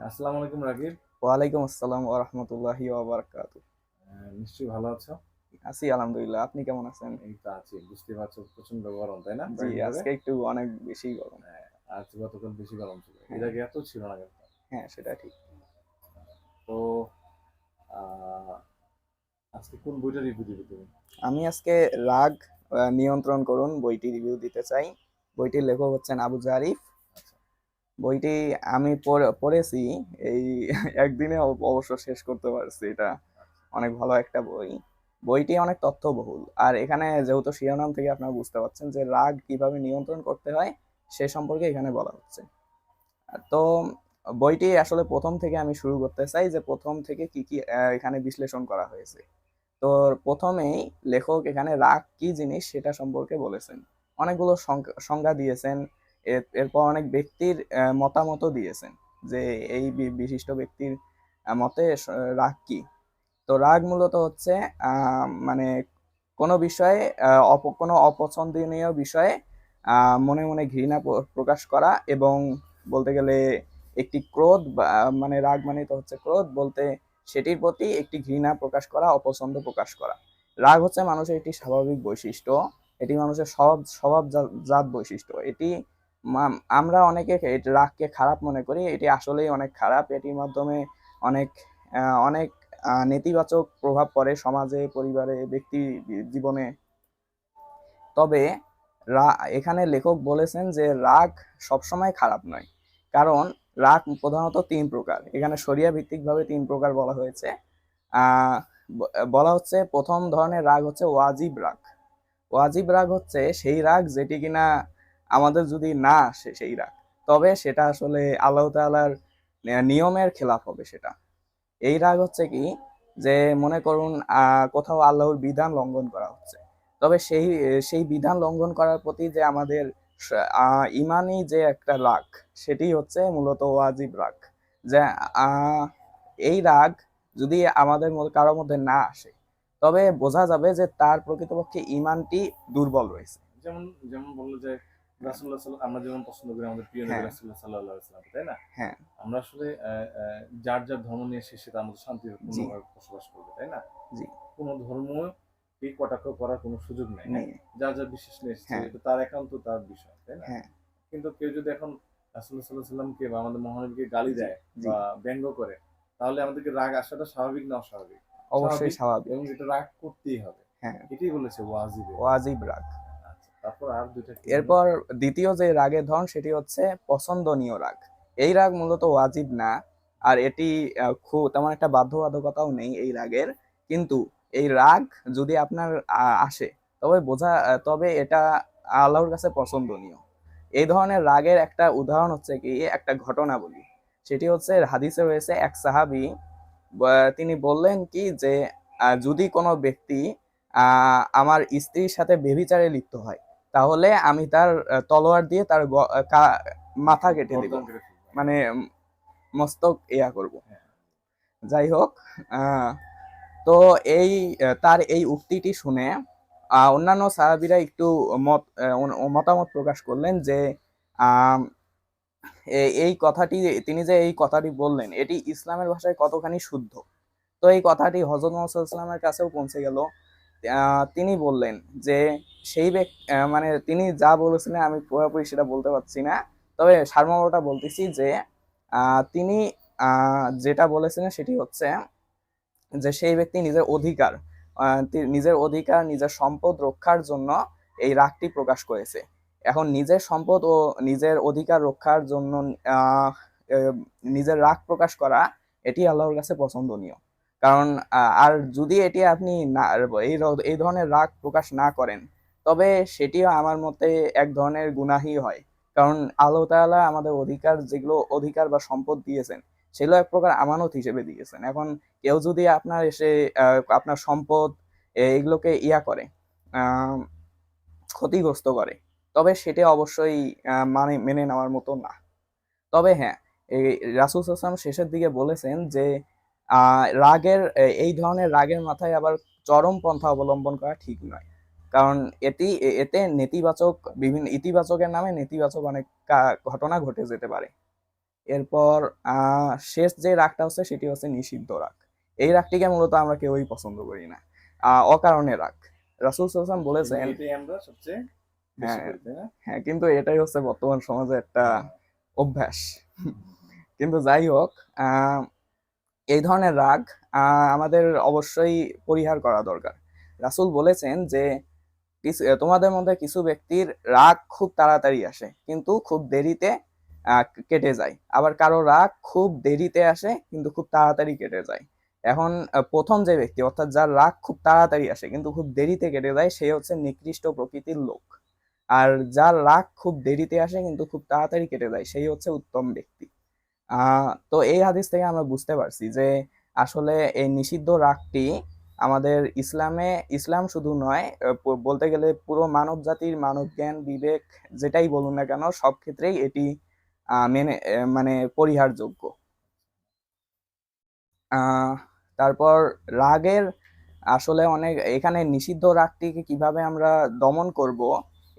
আসসালামু আলাইকুম রাকিব। ওয়ালাইকুম আসসালাম ওয়া রাহমাতুল্লাহি ওয়া বারাকাতুহু। নিশ্চয়ই ভালো আছো? আছি আলহামদুলিল্লাহ। আপনি কেমন আছেন? এই তো আছি। বুঝতেই পারছো প্রচন্ড গরম, তাই না? জি, কয়েকদিন ধরে? আজকে একটু অনেক বেশি গরম। হ্যাঁ, আজ গতকাল বেশি গরম ছিল। এর হ্যাঁ, আগে এত ছিল না কিন্তু। হ্যাঁ সেটা ঠিক। তো আহ, আজকে কোন বইটা রিভিউ দিবে তুমি? আমি আজকে রাগ নিয়ন্ত্রণ করুন বইটি রিভিউ দিতে চাই। বইটির লেখক হচ্ছেন আবু জারিফ। আচ্ছা। বইটি আমি পড়েছি এই একদিনে অবশ্য শেষ করতে পারছি। এটা অনেক ভালো একটা বই। বইটি অনেক তথ্যবহুল। আর এখানে যেহেতু শিরোনাম থেকে আপনারা বুঝতে পারছেন যে রাগ কিভাবে নিয়ন্ত্রণ করতে হয় সে সম্পর্কে এখানে বলা হচ্ছে। তো বইটি আসলে প্রথম থেকে আমি শুরু করতে চাই যে প্রথম থেকে কি কি এখানে বিশ্লেষণ করা হয়েছে। তো প্রথমেই লেখক এখানে রাগ কি জিনিস সেটা সম্পর্কে বলেছেন, অনেকগুলো সংজ্ঞা দিয়েছেন। এরপর অনেক ব্যক্তির মতামতও দিয়েছেন যে এই বিশিষ্ট ব্যক্তির মতে রাগ কি। তো রাগ মূলত হচ্ছে মানে কোনো বিষয়ে কোনো অপছন্দনীয় বিষয়ে মনে মনে ঘৃণা প্রকাশ করা, এবং বলতে গেলে একটি ক্রোধ বা মানে রাগ মানে তো হচ্ছে ক্রোধ বলতে সেটির প্রতি একটি ঘৃণা প্রকাশ করা, অপছন্দ প্রকাশ করা। রাগ হচ্ছে মানুষের একটি স্বাভাবিক বৈশিষ্ট্য। এটি মানুষের স্বভাব জাত বৈশিষ্ট্য। এটি আমরা অনেকে রাগকে খারাপ মনে করি, এটি আসলেই অনেক খারাপ। এটির মাধ্যমে অনেক অনেক নেতিবাচক প্রভাব পড়ে সমাজে, পরিবারে, ব্যক্তি জীবনে। তবে এখানে লেখক বলেছেন যে রাগ সবসময় খারাপ নয়। কারণ রাগ প্রধানত তিন প্রকার, এখানে শরিয়া ভিত্তিক ভাবে তিন প্রকার বলা হয়েছে। আহ বলা হচ্ছে প্রথম ধরনের রাগ হচ্ছে ওয়াজিব রাগ। ওয়াজিব রাগ হচ্ছে সেই রাগ যেটি কিনা আমাদের যদি না আসে সেই রাগ, তবে সেটা আসলে আল্লাহ তাআলার নিয়মের খেলাফ হবে সেটা। এই রাগ হচ্ছে কি, যে মনে করুন কোথাও আল্লাহর বিধান লঙ্ঘন করা হচ্ছে, তবে সেই বিধান লঙ্ঘন করার প্রতি যে আমাদের ইমানি যে একটা রাগ, সেটি হচ্ছে মূলত ওয়াজিব রাগ। যে আহ, এই রাগ যদি আমাদের কারোর মধ্যে না আসে, তবে বোঝা যাবে যে তার প্রকৃতপক্ষে ইমানটি দুর্বল রয়েছে। যেমন যেমন বললো যে আমরা যেমন পছন্দ করি আমাদের প্রিয় নবী হ্যাঁ, রাসূলুল্লাহ সাল্লাল্লাহু আলাইহি ওয়াসাল্লাম, তাই না? হ্যাঁ, আমরা আসলে যার যার ধর্ম নিয়ে সে তার মধ্যে জি, শান্তিপূর্ণভাবে বসবাস করবে, তাই না? জি, কোনো ধর্ম এই কটাক্ষ করার কোনো সুযোগ নেই, হ্যাঁ? নেই। যার যার বিশ্বাস নিয়ে এসেছে, হ্যাঁ, এটা তার একান্ত তার বিষয়, তাই না? হ্যাঁ, কিন্তু কেউ যদি এখন রাসূলুল্লাহ সাল্লাল্লাহু আলাইহি ওয়াসাল্লামকে বা আমাদের মহানবীকে গালি জি, দেয় জি, বা ব্যঙ্গ করে, তাহলে আমাদেরকে রাগ আসাটা স্বাভাবিক না অস্বাভাবিক? অবশ্যই স্বাভাবিক, স্বাভাবিক। এবং এটা রাগ করতেই হবে। হ্যাঁ, এটাই বলেছে ওয়াজিবে। ওয়াজিব রাগ। আচ্ছা, তারপর আর ২ টা কি বললেন? এরপর দ্বিতীয় যে রাগের ধরন সেটি হচ্ছে পছন্দনীয় রাগ। এই রাগ মূলত ওয়াজিব না, আর এটি খুব তেমন একটা বাধ্যবাধকতাও নেই এই রাগের। কিন্তু এই রাগ যদি আপনার আসে, তবে এটা আল্লাহর কাছে পছন্দনীয়। এই ধরনের রাগের একটা উদাহরণ হচ্ছে কি, একটা ঘটনা বলি। সেটি হচ্ছে হাদিসে রয়েছে এক সাহাবী তিনি বললেন কি যে যদি কোনো ব্যক্তি আমার স্ত্রীর সাথে ব্যভিচারে লিপ্ত হয়, তাহলে আমি তার তলোয়ার দিয়ে তার মাথা কেটে দিব, গর্দন কেটে ফেলবে। মানে মস্তক করব। হ্যাঁ, যাই হোক, আহ, তো এই তার এই উক্তিটি শুনে অন্যান্য সাহাবীরা একটু মতামত প্রকাশ করলেন যে আহ, এই কথাটি, তিনি যে এই কথাটি বললেন এটি ইসলামের ভাষায় কতখানি শুদ্ধ। তো এই কথাটি হযরত মুহাম্মদ সাল্লাল্লাহু আলাইহি ওয়াসাল্লামের কাছেও পৌঁছে গেল। তিনি বললেন যে সেই ব্যক্তি, মানে তিনি যা বলেছিলেন আমি পুরোপুরি সেটা বলতে পারছি না, তবে সারমর্মটা বলতেছি যে তিনি যেটা বলেছিলেন সেটি হচ্ছে যে সেই ব্যক্তি নিজের অধিকার, নিজের সম্পদ রক্ষার জন্য এই রাগটি প্রকাশ করেছে। এখন নিজের সম্পদ ও নিজের অধিকার রক্ষার জন্য আহ নিজের রাগ প্রকাশ করা, এটি আল্লাহর কাছে পছন্দনীয়। কারণ আর যদি এটি আপনি না এই ধরনের রাগ প্রকাশ না করেন, তবে সেটিও আমার মতে এক ধরনের গুনাহই হয়। কারণ আল্লাহ তাআলা আমাদের যেগুলো অধিকার বা সম্পদ দিয়েছেন, সেগুলো এক প্রকার আমানত হিসেবে দিয়েছেন। এখন কেউ যদি আপনার এসে আপনার সম্পদ এগুলোকে করে, আহ, ক্ষতিগ্রস্ত করে, তবে সেটা অবশ্যই মানে মেনে নেওয়ার মতো না। তবে হ্যাঁ, এই রাসূল সাল্লাল্লাহু আলাইহি ওয়াসাল্লাম শেষের দিকে বলেছেন যে এই ধরনের রাগের মাথায় আবার চরম পন্থা অবলম্বন করা ঠিক নয়। কারণ এতে নেতিবাচক, বিভিন্ন ইতিবাচকের নামে নেতিবাচক অনেক ঘটনা ঘটে যেতে পারে। এরপর শেষ যে রাগটা হচ্ছে সেটি হচ্ছে নিষিদ্ধ রাগ। এই রাগটিকে মূলত আমরা কেউই পছন্দ করি না, অকারণে রাগ। রাসূল সাল্লাল্লাহু আলাইহি ওয়াসাল্লাম কিন্তু বলেছেন, এটাই আমরা সবচেয়ে বেশি হ্যাঁ করি, তাই না? হ্যাঁ, কিন্তু এটাই হচ্ছে বর্তমান সমাজে একটা হ্যাঁ। অভ্যাস। কিন্তু যাই হোক, আহ এই ধরনের রাগ আমাদের অবশ্যই পরিহার করা দরকার। রাসূল বলেছেন যে তোমাদের মধ্যে কিছু ব্যক্তির রাগ খুব তাড়াতাড়ি আসে কিন্তু খুব দেরিতে কেটে যায়, আবার কারো রাগ খুব দেরিতে আসে কিন্তু খুব তাড়াতাড়ি কেটে যায়। এখন প্রথম যে ব্যক্তি, অর্থাৎ যার রাগ খুব তাড়াতাড়ি আসে কিন্তু খুব দেরিতে কেটে যায়, সে হচ্ছে নিকৃষ্ট প্রকৃতির লোক। আর যার রাগ খুব দেরিতে আসে কিন্তু খুব তাড়াতাড়ি কেটে যায়, সেই হচ্ছে উত্তম ব্যক্তি। তো এই হাদিস থেকে আমরা বুঝতে পারছি যে আসলে এই নিষিদ্ধ রাগটি আমাদের ইসলাম শুধু নয়, বলতে গেলে পুরো মানব জাতির মানব জ্ঞান বিবেক যেটাই বলুন না কেন, সব ক্ষেত্রেই এটি মেনে মানে পরিহারযোগ্য। আহ তারপর রাগের আসলে অনেক, এখানে নিষিদ্ধ রাগটিকে কিভাবে আমরা দমন করব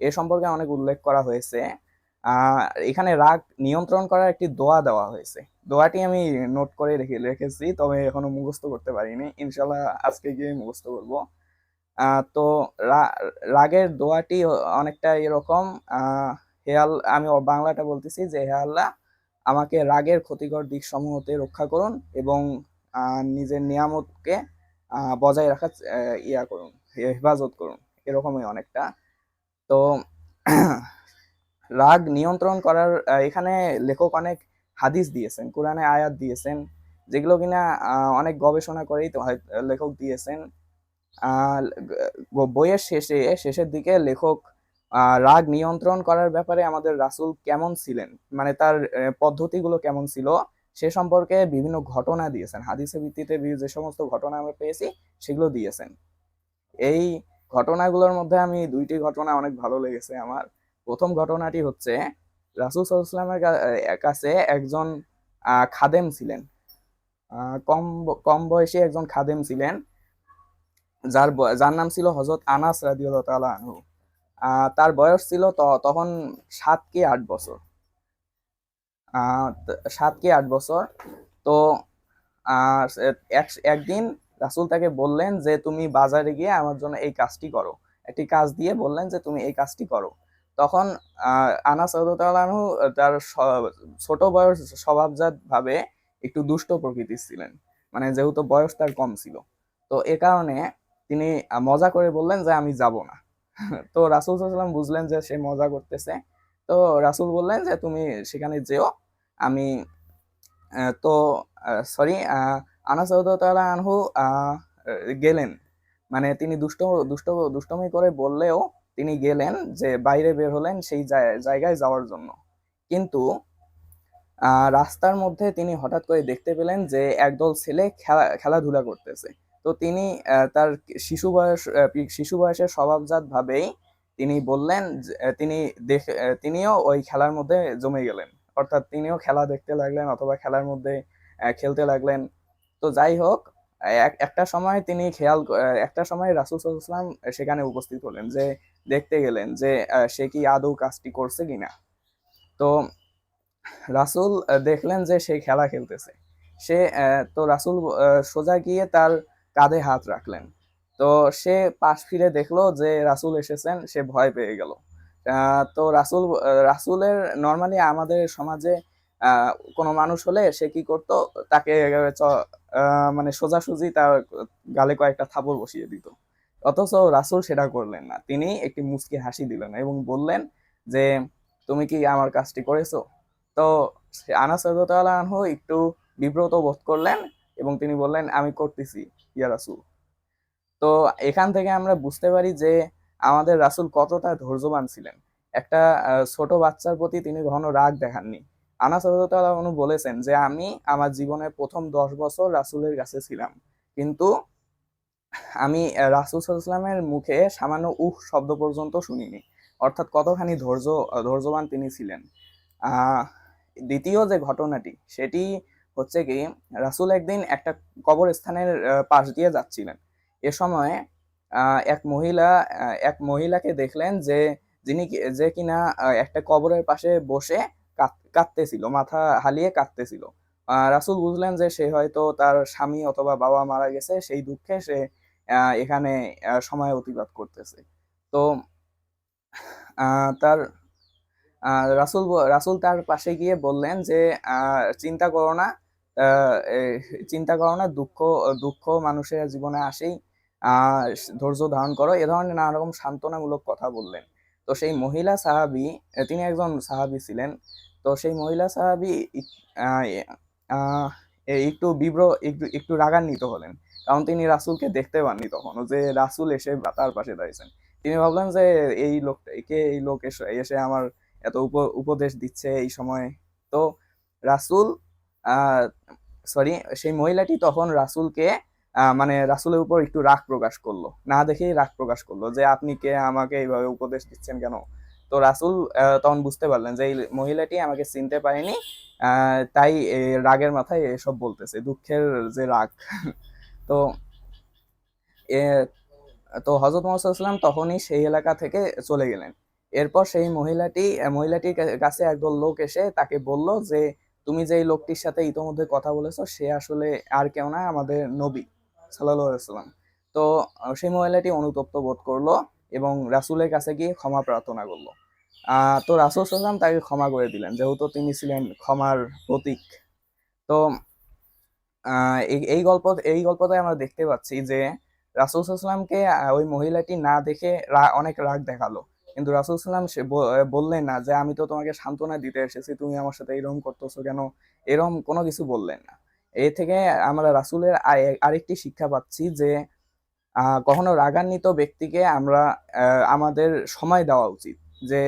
এ সম্পর্কে অনেক উল্লেখ করা হয়েছে। আহ এখানে রাগ নিয়ন্ত্রণ করার একটি দোয়া দেওয়া হয়েছে। দোয়াটি আমি নোট করে রেখেছি, তবে এখনো মুখস্থ করতে পারিনি, ইনশাল্লাহ আজকে গিয়ে মুখস্থ করব। তো রাগের দোয়াটি অনেকটা এরকম, আমি বাংলাটা বলতেছি যে, হে আল্লাহ, আমাকে রাগের ক্ষতিকর দিক সমূহ হতে রক্ষা করুন এবং নিজের নিয়ামতকে বজায় রাখার ইয়া করুন, হেফাজত করুন, এরকমই অনেকটা। তো রাগ নিয়ন্ত্রণ করার এখানে লেখক অনেক হাদিস দিয়েছেন, কোরআনে আয়াত দিয়েছেন, যেগুলো কিনা অনেক গবেষণা করেই তো লেখক দিয়েছেন। আহ বইয়ের শেষের দিকে লেখক রাগ নিয়ন্ত্রণ করার ব্যাপারে আমাদের রাসূল কেমন ছিলেন, মানে তার পদ্ধতিগুলো কেমন ছিল সে সম্পর্কে বিভিন্ন ঘটনা দিয়েছেন। হাদিসের ভিত্তিতে যে সমস্ত ঘটনা আমরা পেয়েছি সেগুলো দিয়েছেন। এই ঘটনাগুলোর মধ্যে আমি দুইটি ঘটনা অনেক ভালো লেগেছে আমার। প্রথম ঘটনাটি হচ্ছে, রাসূল সাল্লাল্লাহু আলাইহি ওয়াসাল্লামের কাছে একজন খাদেম ছিলেন, কম বয়সী একজন খাদেম ছিলেন, যার নাম ছিল হযরত আনাস রাদিয়াল্লাহু তাআলা আনহু। তার বয়স ছিল তখন 7 কি 8 বছর। 7 কি 8 বছর। তো আহ, একদিন রাসূল তাকে বললেন যে তুমি বাজারে গিয়ে আমার জন্য এই কাজটি করো, একটি কাজ দিয়ে বললেন যে তুমি এই কাজটি করো। তখন আনাস রাদিয়াল্লাহু আনহু তার ছোট বয়স স্বভাবজাত ভাবে একটু দুষ্ট প্রকৃতির ছিলেন, মানে যেহেতু বয়স তার কম ছিল, তো এ কারণে তিনি মজা করে বললেন যে আমি যাব না। তো রাসূল সাল্লাল্লাহু আলাইহি ওয়াসাল্লাম বুঝলেন যে সে মজা করতেছে। তো রাসূল বললেন যে তুমি সেখানে যেও, আমি তো সরি, আনাস রাদিয়াল্লাহু আনহু গেলেন, মানে তিনি দুষ্ট দুষ্টমি করে বললেও তিনি গেলেন, যে বাইরে বের হলেন সেই জায়গায় যাওয়ার জন্য। কিন্তু রাস্তার মধ্যে তিনি হঠাৎ করে দেখতে পেলেন যে একদল ছেলে খেলাধুলা করতেছে। তো তিনি তার শিশু বয়সের স্বভাবজাত ভাবেই তিনি বললেন তিনিও ওই খেলার মধ্যে জমে গেলেন, অর্থাৎ তিনিও খেলা দেখতে লাগলেন অথবা খেলার মধ্যে খেলতে লাগলেন। তো যাই হোক, একটা সময় রাসূল সাল্লাল্লাহু আলাইহি ওয়াসাল্লাম সেখানে উপস্থিত হলেন, যে দেখতে গেলেন যে সে কি আদৌ কাজটি করছে কিনা। তো রাসূল দেখলেন যে সে খেলা খেলতেছে। সে তো রাসূল সোজা গিয়ে তার কাঁধে হাত রাখলেন। তো সে পাশ ফিরে দেখলো যে রাসূল এসেছেন, সে ভয় পেয়ে গেল। তো রাসূলের নর্মালি আমাদের সমাজে কোনো মানুষ হলে সে কি করতো, তাকে মানে সোজাসুজি তার গালে কয়েকটা থাপড় বসিয়ে দিত। অথচ রাসূল সেটা করলেন না, তিনি একটি মুচকি হাসি দিলেন এবং বললেন যে তুমি কি আমার কাজটি করেছো। তো আনাস রাদিয়াল্লাহু আনহু একটু বিব্রত বোধ করলেন এবং তিনি বললেন আমি করতেছি ইয়া রাসূল। তো এখান থেকে আমরা বুঝতে পারি যে আমাদের রাসূল কতটা ধৈর্যবান ছিলেন। একটা ছোট বাচ্চার প্রতি তিনি কখনো রাগ দেখাননি। আনাস রাদিয়াল্লাহু আনহু বলেছেন যে আমি আমার জীবনের প্রথম 10 বছর রাসূলের কাছে ছিলাম, কিন্তু আমি রাসূল সাল্লাল্লাহু আলাইহি ওয়াসাল্লামের মুখে সামান্য শব্দ পর্যন্ত শুনিনি, অর্থাৎ কতখানি ধৈর্যবান তিনি ছিলেন। আহ দ্বিতীয় যে ঘটনাটি সেটি হচ্ছে কি, রাসূল একদিন একটা কবরস্থানের পাশ দিয়ে যাচ্ছিলেন। এ সময় এক মহিলাকে দেখলেন যে যে কিনা একটা কবরের পাশে বসে কাঁদতেছিল, মাথা হালিয়ে কাঁদতেছিল। রাসূল বুঝলেন যে সে হয়তো তার স্বামী অথবা বাবা মারা গেছে, সেই দুঃখে সে এখানে সময় অতিবাহিত করতেছে। তো তার রাসূল তার পাশে গিয়ে বললেন যে চিন্তা করো না, চিন্তা করো না, দুঃখ দুঃখ মানুষের জীবনে আসেই, আহ ধৈর্য ধারণ করো, এ ধরনের নানা রকম সান্ত্বনামূলক কথা বললেন। তো সেই মহিলা সাহাবী, তিনি একজন সাহাবী ছিলেন। তো সেই মহিলা সাহাবী আহ, আহ, একটু একটু একটু রাগান্বিত হলেন, কারণ তিনি রাসূলকে দেখতে পাননি তখনও, যে রাসূল এসে তার পাশে দাঁড়িয়েছেন। তিনি ভাবলেন যে এই লোক এসে এসে আমার এত উপদেশ দিচ্ছে এই সময়। তো রাসূল আহ সরি সেই মহিলাটি তখন রাসূলকে মানে রাসূলের উপর একটু রাগ প্রকাশ করলো, না দেখেই রাগ প্রকাশ করলো যে আপনি কে, আমাকে এইভাবে উপদেশ দিচ্ছেন কেন। তো রাসূল তখন বুঝতে পারলেন যে এই মহিলাটি আমাকে চিনতে পারেনি, তাই রাগের মাথায় এসব বলতেছে, দুঃখের যে রাগ। তো এ তো হযরত মুহাম্মদ সাল্লাল্লাহু আলাইহি ওয়াসাল্লাম তখনই সেই এলাকা থেকে চলে গেলেন। এরপর সেই মহিলাটির কাছে একদল লোক এসে তাকে বলল যে তুমি যে এই লোকটির সাথে ইতোমধ্যে কথা বলেছো, সে আসলে আর কেউ না, আমাদের নবী সাল্লাল্লাহু আলাইহি ওয়াসাল্লাম। তো সেই মহিলাটি অনুতপ্ত বোধ করলো এবং রাসূলের কাছে গিয়ে ক্ষমা প্রার্থনা করলো। তো রাসূল সাল্লাল্লাহু আলাইহি ওয়াসাল্লাম তাকে ক্ষমা করে দিলেন, যেহেতু তিনি ছিলেন ক্ষমার প্রতীক। তো এই গল্পতে আমরা দেখতে পাচ্ছি যে রাসূল সাল্লাল্লাহু আলাইহি ওয়াসাল্লামকে ওই মহিলাটি না দেখে অনেক রাগ দেখালো, কিন্তু রাসূল সাল্লাল্লাহু আলাইহি ওয়াসাল্লাম সে বললেন না যে আমি তো তোমাকে সান্ত্বনা দিতে এসেছি, তুমি আমার সাথে এরকম করতেছো কেন, এরকম কোনো কিছু বললেন না। এ থেকে আমরা রাসূলের আরেকটি শিক্ষা পাচ্ছি যে কখনো রাগান্বিত ব্যক্তিকে আমরা আমাদের সময় দেওয়া উচিত, যে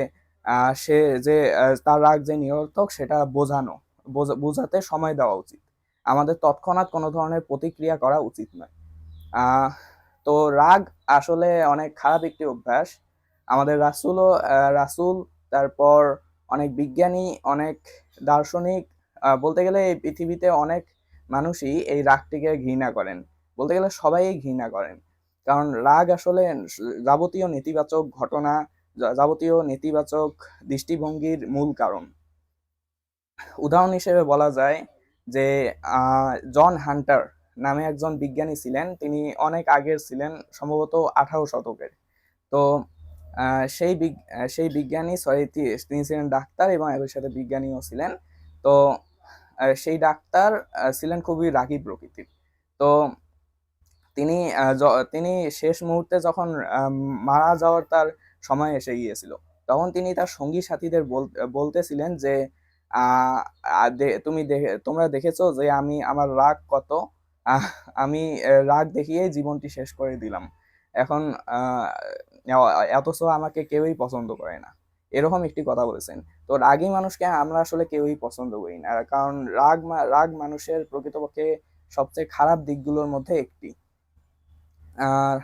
সে যে তার রাগ যে নিরর্থক সেটা বোঝাতে সময় দেওয়া উচিত। আমাদের তৎক্ষণাৎ কোনো ধরনের প্রতিক্রিয়া করা উচিত নয়। আহ তো রাগ আসলে অনেক খারাপ একটি অভ্যাস। আমাদের রাসূল, তারপর অনেক বিজ্ঞানী, অনেক দার্শনিক, বলতে গেলে এই পৃথিবীতে অনেক মানুষই এই রাগটিকে ঘৃণা করেন, বলতে গেলে সবাই ঘৃণা করেন। কারণ রাগ আসলে যাবতীয় নেতিবাচক ঘটনা, যাবতীয় নেতিবাচক দৃষ্টিভঙ্গির মূল কারণ। উদাহরণ হিসেবে বলা যায় যে জন হান্টার নামে একজন বিজ্ঞানী ছিলেন, তিনি অনেক আগের ছিলেন, সম্ভবত 18 শতকের। তো সেই বিজ্ঞানী, সরি, তিনি ছিলেন ডাক্তার এবং একই সাথে বিজ্ঞানীও ছিলেন। তো সেই ডাক্তার ছিলেন খুবই রাগী প্রকৃতির। তো তিনি শেষ মুহূর্তে যখন মারা যাওয়ার তার সময় এসে গিয়েছিল, তখন তিনি তার সঙ্গী সাথীদের বলতেছিলেন যে আহ তোমরা দেখেছো যে আমি আমার রাগ কত, আহ, আমি রাগ দেখিয়েই জীবনটি শেষ করে দিলাম। এখন আহ, অথচ আমাকে কেউই পছন্দ করে না, এরকম একটি কথা বলেছেন। তো রাগী মানুষকে আমরা আসলে কেউই পছন্দ করি না, কারণ রাগ মানুষের প্রকৃতপক্ষে সবচেয়ে খারাপ দিকগুলোর মধ্যে একটি। আহ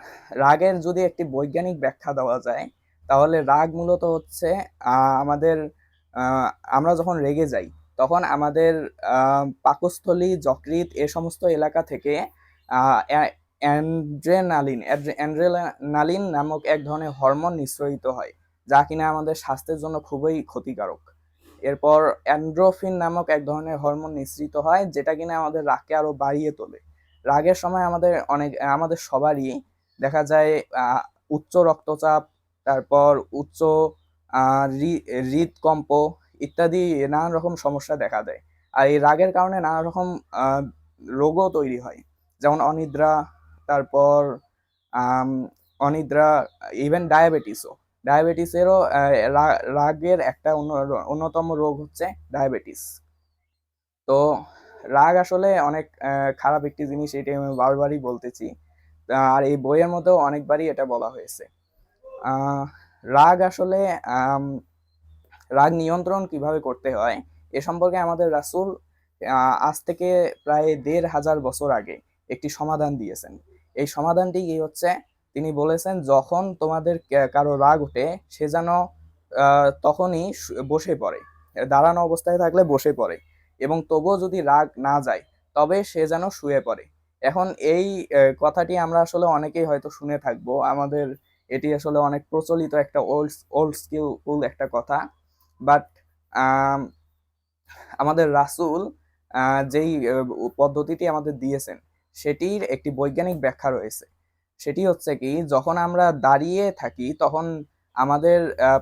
রাগের যদি একটি বৈজ্ঞানিক ব্যাখ্যা দেওয়া যায়, তাহলে রাগ মূলত হচ্ছে আমাদের আমরা যখন রেগে যাই, তখন আমাদের পাকস্থলী, যকৃৎ, এ সমস্ত এলাকা থেকে অ্যাড্রেনালিন নামক এক ধরনের হরমোন নিঃসরিত হয়, যা কিনা আমাদের স্বাস্থ্যের জন্য খুবই ক্ষতিকারক। এরপর অ্যান্ড্রোফিন নামক এক ধরনের হরমোন নিঃসৃত হয়, যেটা কিনা আমাদের রাগকে আরো বাড়িয়ে তোলে। রাগের সময় আমাদের সবারই দেখা যায় উচ্চ রক্তচাপ, তারপর উচ্চ হৃদকম্প ইত্যাদি নানান রকম সমস্যা দেখা দেয়। আর এই রাগের কারণে নানা রকম রোগও তৈরি হয়, যেমন অনিদ্রা, তারপর আম, অনিদ্রা, ইভেন ডায়াবেটিসেরও রাগের একটা অন্যতম রোগ হচ্ছে ডায়াবেটিস। তো রাগ আসলে অনেক খারাপ একটি জিনিস, এটা আমি বারবারই বলতেছি, আর এই বইয়ের মধ্যেও অনেকবারই এটা বলা হয়েছে। আহ, রাগ আসলে রাগ নিয়ন্ত্রণ কিভাবে করতে হয় এ সম্পর্কে আমাদের রাসূল আজ থেকে প্রায় 1500 বছর আগে একটি সমাধান দিয়েছেন। এই সমাধানটি কি হচ্ছে, তিনি বলেছেন যখন তোমাদের কারো রাগ ওঠে, সে যেন তখনই বসে পড়ে, দাঁড়ানো অবস্থায় থাকলে বসে পড়ে, এবং তবুও যদি রাগ না যায় তবে সে যেন শুয়ে পড়ে। এখন এই কথাটি আমরা আসলে অনেকেই হয়তো শুনে থাকবো, আমাদের এটি আসলে অনেক প্রচলিত একটা ওল্ড স্কিলফুল একটা কথা। বাট আমাদের রাসূল যেই পদ্ধতিটি আমাদের দিয়েছেন সেটির একটি বৈজ্ঞানিক ব্যাখ্যা রয়েছে। সেটি হচ্ছে কি, যখন আমরা দাঁড়িয়ে থাকি তখন আমাদের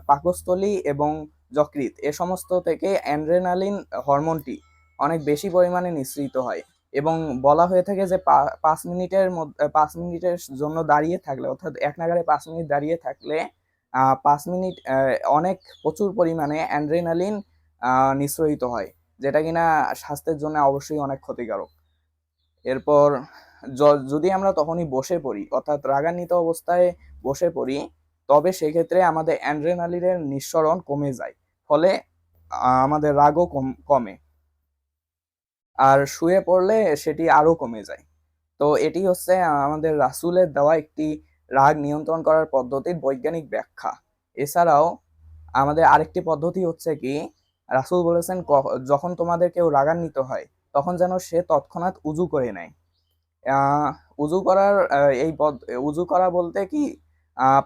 পাকস্থলী এবং যকৃৎ এ সমস্ত থেকে অ্যাড্রেনালিন হরমোনটি অনেক বেশি পরিমাণে নিঃসৃত হয়, এবং বলা হয়ে থাকে যে 5 মিনিটের মধ্যে 5 মিনিটের জন্য দাঁড়িয়ে থাকলে, অর্থাৎ এক নাগাড়ে 5 মিনিট দাঁড়িয়ে থাকলে 5 মিনিট অনেক প্রচুর পরিমাণে অ্যাড্রেনালিন নিঃসরিত হয়, যেটা কিনা স্বাস্থ্যের জন্য অবশ্যই অনেক ক্ষতিকারক। এরপর যদি আমরা তখনই বসে পড়ি, অর্থাৎ রাগান্বিত অবস্থায় বসে পড়ি, তবে সেক্ষেত্রে আমাদের অ্যাড্রেনালিনের নিঃসরণ কমে যায়, ফলে আমাদের রাগও কমে। আর শুয়ে পড়লে সেটি আরো কমে যায়। তো এটি হচ্ছে আমাদের রাসূলের দেওয়া একটি রাগ নিয়ন্ত্রণ করার পদ্ধতির বৈজ্ঞানিক ব্যাখ্যা। এছাড়াও আমাদের আরেকটি পদ্ধতি হচ্ছে কি, রাসূল বলেছেন যখন তোমাদের কেউ রাগান্বিত হয় তখন যেন সে তৎক্ষণাৎ উজু করে নেয়। উজু করার উজু করা বলতে কি,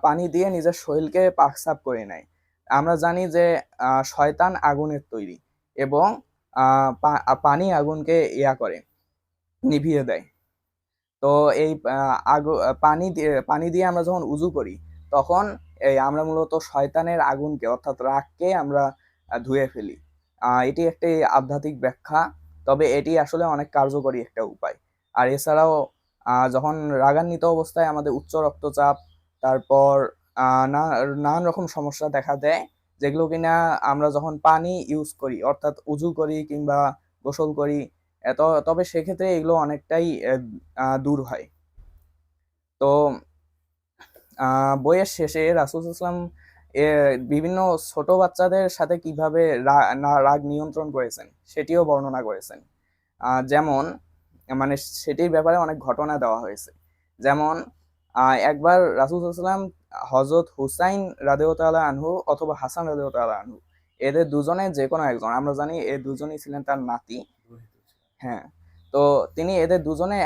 পানি দিয়ে নিজের শরীরকে পাক সাফ করে নেয়। আমরা জানি যে শয়তান আগুনের তৈরি, এবং পানি আগুনকে করে, নিভিয়ে দেয়। তো এই পানি দিয়ে আমরা যখন উজু করি, তখন আমরা মূলত শয়তানের আগুনকে, অর্থাৎ রাগকে আমরা ধুয়ে ফেলি। এটি একটি আধ্যাত্মিক ব্যাখ্যা, তবে এটি আসলে অনেক কার্যকরী একটা উপায়। আর এছাড়াও যখন রাগান্বিত অবস্থায় আমাদের উচ্চ রক্তচাপ, তারপর নানান রকম সমস্যা দেখা দেয়, যেগুলো কিনা আমরা যখন পানি ইউজ করি, অর্থাৎ উজু করি কিংবা গোসল করি, তবে সেক্ষেত্রে এগুলো অনেকটাই দূর হয়। তো বইয়ের শেষে রাসূল ইসলাম বিভিন্ন ছোট বাচ্চাদের সাথে কিভাবে রাগ নিয়ন্ত্রণ করেছেন সেটিও বর্ণনা করেছেন। যেমন, মানে সেটির ব্যাপারে অনেক ঘটনা দেওয়া হয়েছে। যেমন একবার রাসূল ইসলাম হযরত হুসাইন রাদিয়াল্লাহু আনহু অথবা হাসান রাদিয়াল্লাহু আনহু, এদের দুজনে যে কোনো একজন, আমরা জানি এই দুজনই ছিলেন তার নাতি। হ্যাঁ, তো তিনি এদের দুজনে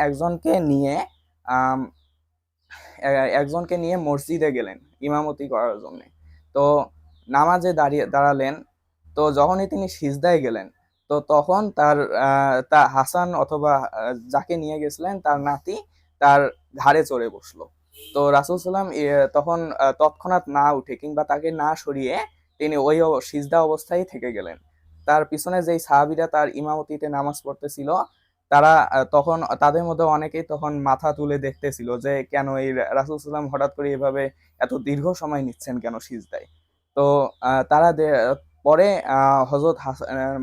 আম, একজনকে নিয়ে মসজিদে গেলেন ইমামতি করার জন্য। তো নামাজে দাঁড়ালেন। তো যখনই তিনি সিজদায় গেলেন, তো তখন তার হাসান অথবা যাকে নিয়ে গেছিলেন তার নাতি তার ঘাড়ে চড়ে বসলো। তো রাসূল সাল্লাম তখন তৎক্ষণাৎ না উঠে কিংবা তাকে না সরিয়ে তিনি ওই সিজদা অবস্থায় থেকে গেলেন। তার পিছনে যেই সাহাবীরা তার ইমামতিতে নামাজ পড়তেছিল, তারা তখন তাদের মধ্যে অনেকেই তখন মাথা তুলে দেখতেছিল যে কেন এই রাসূল সাল্লাম হঠাৎ করে এভাবে এত দীর্ঘ সময় নিচ্ছেন কেন সিজদায়। তো তারা পরে হযরত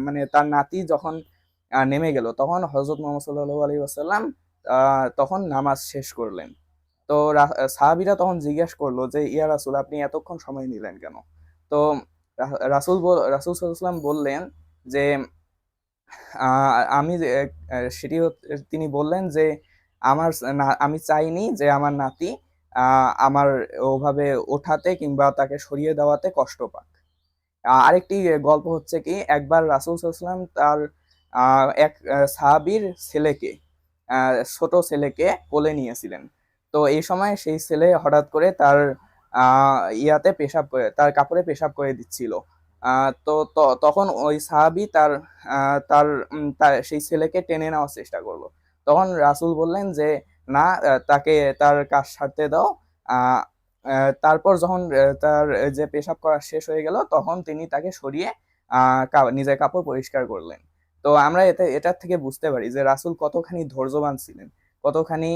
মানে তার নাতি যখন নেমে গেল, তখন হযরত মুহাম্মদ সাল্লাল্লাহু আলাইহি ওয়াসাল্লাম তখন নামাজ শেষ করলেন। তো সাহাবীরা তখন জিজ্ঞেস করলো যে, ইয়া রাসূল, আপনি এতক্ষণ সময় নিলেন কেন? তো রাসূল সাল্লাল্লাহু আলাইহি ওয়াসাল্লাম বললেন যে, আমি তিনি বললেন যে আমি চাইনি যে আমার নাতি আমার ওভাবে ওঠাতে কিংবা তাকে সরিয়ে দেওয়াতে কষ্ট পাক। আরেকটি গল্প হচ্ছে কি, একবার রাসূল সাল্লাল্লাহু আলাইহি ওয়াসাল্লাম তার এক সাহাবীর ছেলেকে, ছোট ছেলেকে কোলে নিয়েছিলেন। তো এই সময় সেই ছেলে হঠাৎ করে তার তার কাপড়ে পেশাব করে দিচ্ছিল। তখন ওই সাহাবী তার সেই ছেলেকে টেনে নেওয়ার চেষ্টা করলো। তখন রাসূল বললেন যে, না, তাকে তার কাজ সারতে দাও। আহ তারপর যখন তার যে পেশাব করা শেষ হয়ে গেল, তখন তিনি তাকে সরিয়ে নিজের কাপড় পরিষ্কার করলেন। তো আমরা এটার থেকে বুঝতে পারি যে রাসূল কতখানি ধৈর্যবান ছিলেন, কতখানি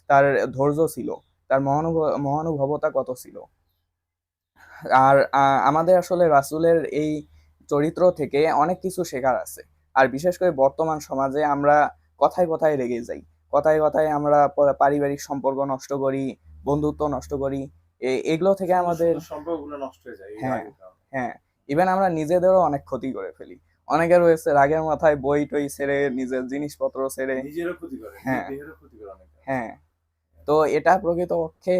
তার ধৈর্য ছিল, তার মহানুভবতা কত ছিল। আর আমাদের আসলে রাসূলের এই চরিত্র থেকে অনেক কিছু শেখার আছে। আর বিশেষ করে বর্তমান সমাজে আমরা কথায় কথায় রেগে যাই, কথায় কথায় আমরা পারিবারিক সম্পর্ক নষ্ট করি, বন্ধুত্ব নষ্ট করি। এগুলো থেকে আমাদের সম্পর্কগুলো নষ্ট হয়ে যায় এই হ্যাঁ, রাগের কারণে। হ্যাঁ, ইভেন আমরা নিজেদেরও অনেক ক্ষতি করে ফেলি। অনেকে রয়েছে রাগের মাথায় বই টই ছেড়ে, নিজের জিনিসপত্র ছেড়ে। নিজেরও ক্ষতি করে, হ্যাঁ, দেহেরও ক্ষতি করে অনেকে। হ্যাঁ। তো এটা প্রকৃতপক্ষে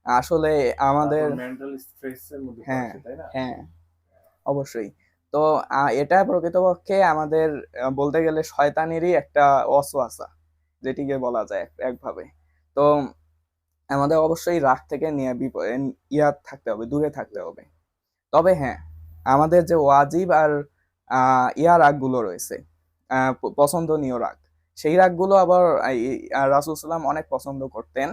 আসলে আমাদের মেন্টাল স্ট্রেসের মধ্যে পড়ে হ্যাঁ, সে, তাই না? হ্যাঁ, অবশ্যই। তো এটা প্রকৃতপক্ষে আমাদের বলতে গেলে শয়তানেরই একটা ওয়াসওয়াসা, যেটিকে বলা যায় একভাবে। তো আমাদের অবশ্যই রাগ থেকে নিয়ে থাকতে হবে, দূরে থাকতে হবে। তবে হ্যাঁ, আমাদের যে ওয়াজিব আর রাগগুলো রয়েছে, পছন্দনীয় রাগ, সেই রাগগুলো আবার রাসূল সাল্লাম অনেক পছন্দ করতেন।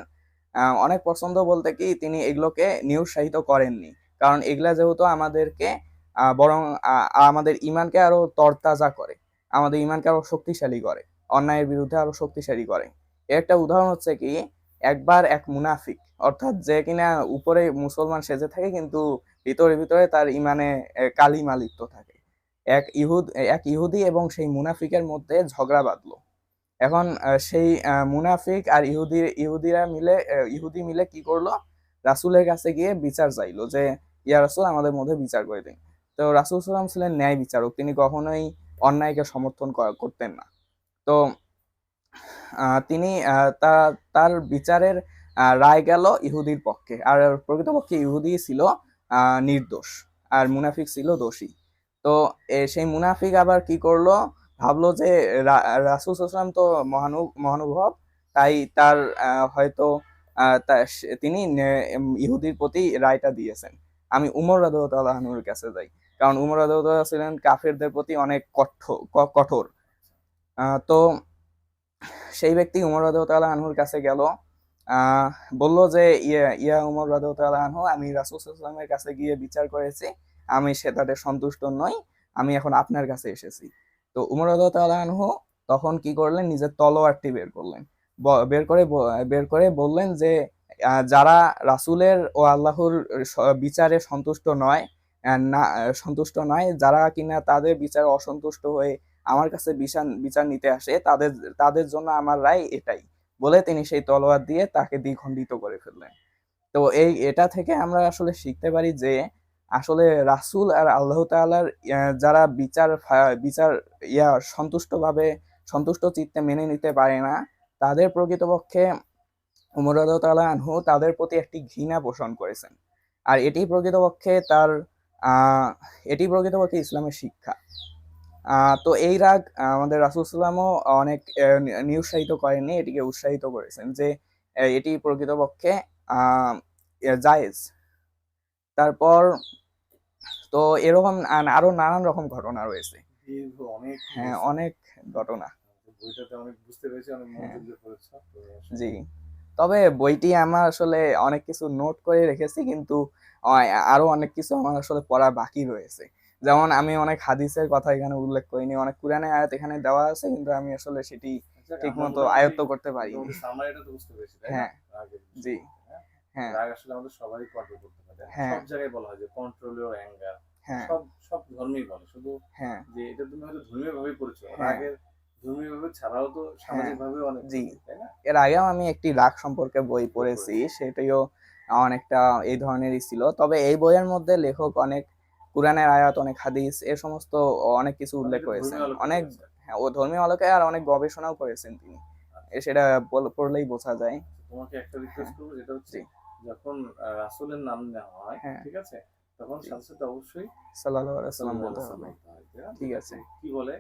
অনেক পছন্দ বলতে কি, তিনি এগুলোকে নিরুৎসাহিত করেননি, কারণ এগুলা যেহেতু আমাদেরকে বরং আমাদের ইমানকে আরো তরতাজা করে, আমাদের ইমানকে আরো শক্তিশালী করে, অন্যায়ের বিরুদ্ধে আরো শক্তিশালী করে। এর একটা উদাহরণ হচ্ছে কি, একবার এক মুনাফিক, অর্থাৎ যে কিনা উপরে মুসলমান সেজে থাকে কিন্তু ভিতরে ভিতরে তার ইমানে কালিমা লিপ্ত থাকে, এক ইহুদ এক ইহুদি এবং সেই মুনাফিকের মধ্যে ঝগড়া বাঁধলো। এখন সেই মুনাফিক আর ইহুদি মিলে কি করলো, রাসূলের কাছে গিয়ে বিচার চাইলো যে ইয়া রাসূল, আমাদের মধ্যে বিচার করে দিন। তো রাসূল সাল্লাল্লাহু আলাইহি ওয়াসাল্লাম ছিলেন ন্যায় বিচারক, তিনি কখনোই অন্যায়কে সমর্থন করতেন না। তো তিনি তার বিচারের রায় গেল ইহুদির পক্ষে, আর প্রকৃতপক্ষে ইহুদি ছিল নির্দোষ আর মুনাফিক ছিল দোষী। তো সেই মুনাফিক আবার কি করলো, ভাবলো যে রাসূল সাল্লাল্লাহু আলাইহি ওয়াসাল্লাম তো মহানুভব, তাই তার হয়তো তিনি ইহুদির প্রতি রায়টা দিয়েছেন, আমি উমর রাদিয়াল্লাহু আনহুর কাছে যাই, কারণ উমর রাদিয়াল্লাহু আনহু ছিলেন কাফেরদের প্রতি অনেক কঠোর। তো সেই ব্যক্তি উমর রাদিয়াল্লাহু আনহুর কাছে গেল, আহ বলল যে ইয়া উমর রাদিয়াল্লাহু আনহু, আমি রাসূল সাল্লাল্লাহু আলাইহি ওয়াসাল্লামের কাছে গিয়ে বিচার করেছি, আমি তাতে সন্তুষ্ট নই, আমি এখন আপনার কাছে এসেছি। তো উমর রাদিয়াল্লাহু আনহু তখন কি করলেন, নিজের তলোয়ারটি বের করলেন, বের করে বললেন যে যারা রাসূলের ও আল্লাহর বিচারে সন্তুষ্ট নয়, যারা কিনা তাদের বিচারে অসন্তুষ্ট হয়ে আমার কাছে বিচার বিচার নিতে আসে, তাদের তাদের জন্য আমার রায় এটাই, বলে তিনি সেই তলোয়ার দিয়ে তাকে দ্বিখণ্ডিত করে ফেললেন। তো এটা থেকে আমরা আসলে শিখতে পারি যে আসলে রাসূল আর আল্লাহ তাআলার যারা বিচার সন্তুষ্ট চিত্তে মেনে নিতে পারে না, তাদের প্রকৃতপক্ষে উমর রাদিয়াল্লাহু তাআলা আনহু তাদের প্রতি একটি ঘৃণা পোষণ করেছেন। আর এটি প্রকৃতপক্ষে ইসলামের শিক্ষা। তো এই রাগ আমাদের রাসূল সাল্লামও অনেক নিরুৎসাহিত করেননি, এটিকে উৎসাহিত করেছেন যে এটি প্রকৃতপক্ষে জায়েজ। তারপর তো এরকম আরো নানান রকম ঘটনা রয়েছে। দীর্ঘ অনেক হ্যাঁ, অনেক ঘটনা। বইটাতে অনেক বুঝতে পেরেছি, অনেক হ্যাঁ, মনোযোগ দিয়ে পড়েছ তো আসলে জি। তবে বইটি আমার আসলে অনেক কিছু নোট করে রেখেছি, কিন্তু আরো অনেক কিছু আমার আসলে পড়া বাকি রয়েছে। যেমন আমি অনেক হাদিসের কথা এখানে উল্লেখ করিনি, অনেক কুরআনের আয়াত এখানে দেওয়া আছে, কিন্তু আমি আসলে সেটি যাক, ঠিক আমরা মতো মোটামুটি আয়ত্ত করতে পারিনি। মোটামুটি সামারিটা তো বুঝতে পেরেছি, তাই না? হ্যাঁ, রাগের জি, বিষয়টা, হ্যাঁ? হ্যাঁ, রাগ আসলে আমাদের সবারই কন্ট্রোল করতে পারে। হ্যাঁ, সব জায়গায় বলা হয় যে কন্ট্রোল ইওর অ্যাঙ্গার, হ্যাঁ, সব সব ধর্মেই বলে। শুধু হ্যাঁ, যে এটা তুমি হয়তো ধর্মীয় ভাবেই পড়েছো, হ্যাঁ, রাগের ধর্মীয় ভাবে ছাড়াও তো হ্যাঁ, সামাজিক ভাবেও অনেক জি। প্রতীক, তাই না? এর আগেও আমি একটি রাগ সম্পর্কে বই বই পড়েছি, পড়েছো। সেটিও অনেকটা এই ধরনেরই ছিল। তবে এই বইয়ের মধ্যে লেখক অনেক কুরআনের আয়াত, অনেক হাদিস, এ সমস্ত অনেক কিছু মানে উল্লেখ এটা করেছেন, ধর্মীয় আলোকে অনেক। করেছে। হ্যাঁ, ও ধর্মীয় আলোকে আর অনেক গবেষণাও করেছেন তিনি, আচ্ছা, সেটা পড়লেই বোঝা যায়। তোমাকে একটা হ্যাঁ, রিকোয়েস্ট করবো, যেটা হচ্ছে জি, যখন রাসূলের নাম নেওয়া হয়, হ্যাঁ, ঠিক আছে? তখন জি, সাথে সাথে অবশ্যই সাল্লাল্লাহু আলাইহি ওয়াসাল্লাম সাল্লাল্লাহু বলতে আলাইহি হবে। সাল্লাম বলতে হয়, তাই না? ঠিক আছে। যেটাকে কি বলে?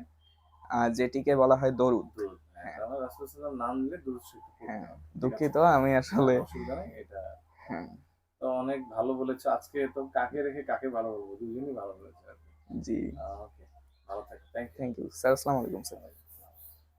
যেটিকে বলা হয় দরুদ। দুরূদ। হ্যাঁ, হ্যাঁ, তার মানে রাসূল সাল্লাল্লাহু আলাইহি ওয়াসাল্লাম নাম নিলে দুরূদ শরীফ পড়তে হ্যাঁ, হবে। ঠিক আছে? দুঃখিত আমি না, আসলে। না, অসুবিধা নেই। এটা হ্যাঁ, তো অনেক ভালো বলেছো। আজকে তো কাকে রেখে কাকে ভালো বলবো? দুজনই ভালো বলেছো আরকি। জি, ওকে। ভালো থাকো। Thank you. Thank you sir, আসসালামু আলাইকুম স্যার।